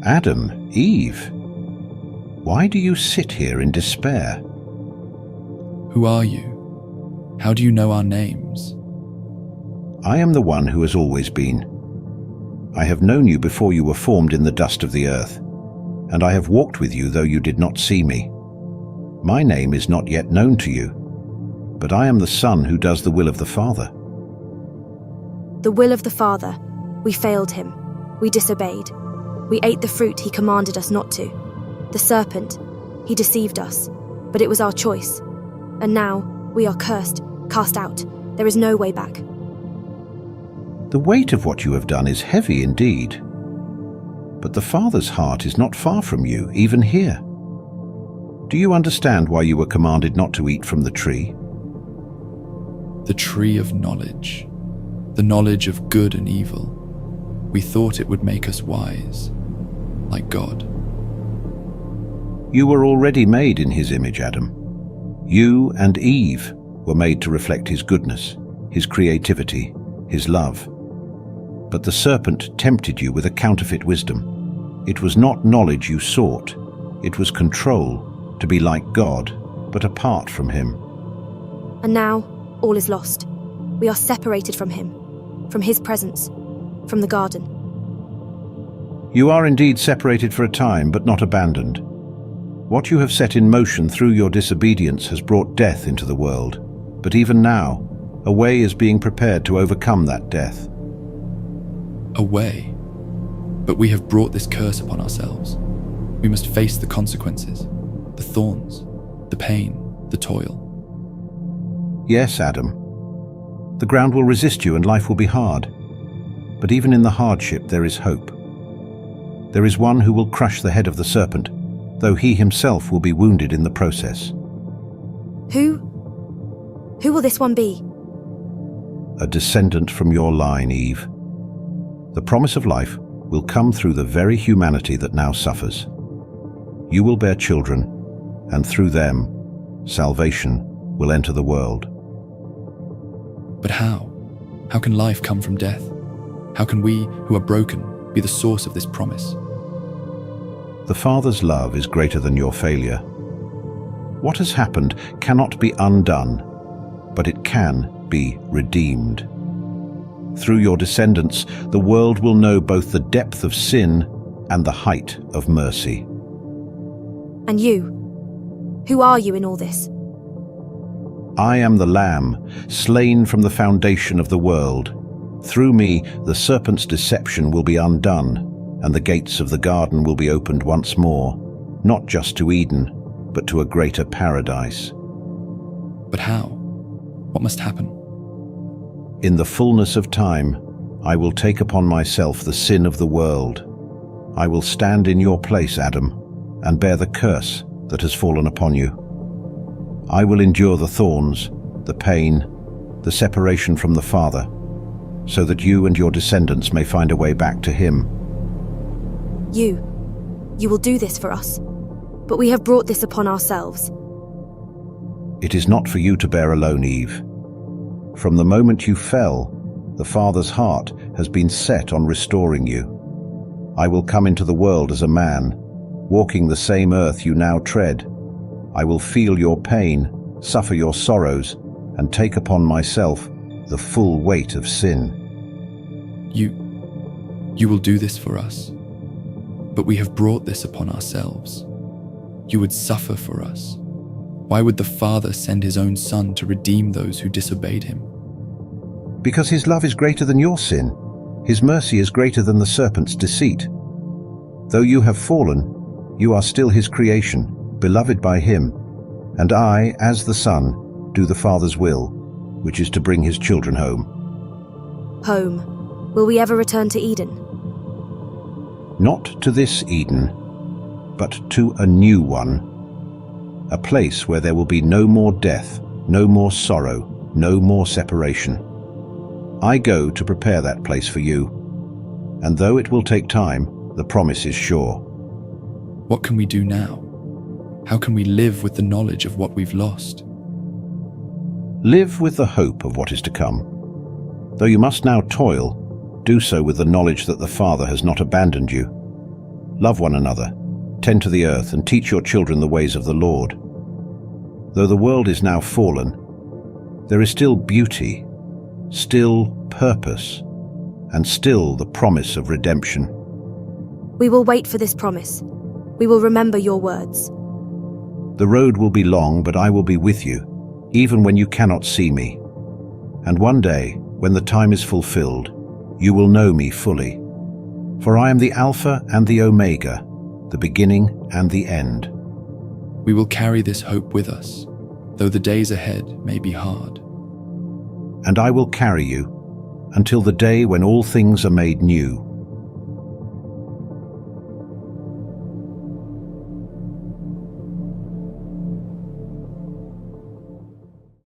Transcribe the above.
Adam, Eve, why do you sit here in despair? Who are you? How do you know our names? I am the one who has always been. I have known you before you were formed in the dust of the earth, and I have walked with you though you did not see me. My name is not yet known to you, but I am the Son who does the will of the Father. The will of the Father. We failed him. We disobeyed. We ate the fruit he commanded us not to. The serpent, he deceived us, but it was our choice. And now we are cursed, cast out. There is no way back. The weight of what you have done is heavy indeed. But the Father's heart is not far from you, even here. Do you understand why you were commanded not to eat from the tree? The tree of knowledge, the knowledge of good and evil. We thought it would make us wise, like God. You were already made in his image, Adam. You and Eve were made to reflect his goodness, his creativity, his love. But the serpent tempted you with a counterfeit wisdom. It was not knowledge you sought. It was control, to be like God, but apart from him. And now all is lost. We are separated from him, from his presence, from the garden. You are indeed separated for a time, but not abandoned. What you have set in motion through your disobedience has brought death into the world. But even now, a way is being prepared to overcome that death. A way? But we have brought this curse upon ourselves. We must face the consequences, the thorns, the pain, the toil. Yes, Adam. The ground will resist you and life will be hard. But even in the hardship there is hope. There is one who will crush the head of the serpent, though he himself will be wounded in the process. Who will this one be? A descendant from your line, Eve. The promise of life will come through the very humanity that now suffers. You will bear children, and through them, salvation will enter the world. But how? How can life come from death? How can we, who are broken, be the source of this promise? The Father's love is greater than your failure. What has happened cannot be undone, but it can be redeemed. Through your descendants, the world will know both the depth of sin and the height of mercy. And you? Who are you in all this? I am the Lamb, slain from the foundation of the world. Through me, the serpent's deception will be undone, and the gates of the garden will be opened once more, not just to Eden, but to a greater paradise. But how? What must happen? In the fullness of time, I will take upon myself the sin of the world. I will stand in your place, Adam, and bear the curse that has fallen upon you. I will endure the thorns, the pain, the separation from the Father, so that you and your descendants may find a way back to him. You will do this for us, but we have brought this upon ourselves. It is not for you to bear alone, Eve. From the moment you fell, the Father's heart has been set on restoring you. I will come into the world as a man, walking the same earth you now tread. I will feel your pain, suffer your sorrows, and take upon myself the full weight of sin. You will do this for us, but we have brought this upon ourselves. You would suffer for us. Why would the Father send his own Son to redeem those who disobeyed him? Because his love is greater than your sin. His mercy is greater than the serpent's deceit. Though you have fallen, you are still his creation, beloved by him. And I, as the Son, do the Father's will, which is to bring his children home. Home. Will we ever return to Eden? Not to this Eden, but to a new one. A place where there will be no more death, no more sorrow, no more separation. I go to prepare that place for you, and though it will take time, the promise is sure. What can we do now? How can we live with the knowledge of what we've lost? Live with the hope of what is to come. Though you must now toil, do so with the knowledge that the Father has not abandoned you. Love one another, tend to the earth, and teach your children the ways of the Lord. Though the world is now fallen, there is still beauty, still purpose, and still the promise of redemption. We will wait for this promise. We will remember your words. The road will be long, but I will be with you, even when you cannot see me. And one day, when the time is fulfilled, you will know me fully. For I am the Alpha and the Omega, the beginning and the end. We will carry this hope with us, though the days ahead may be hard. And I will carry you until the day when all things are made new,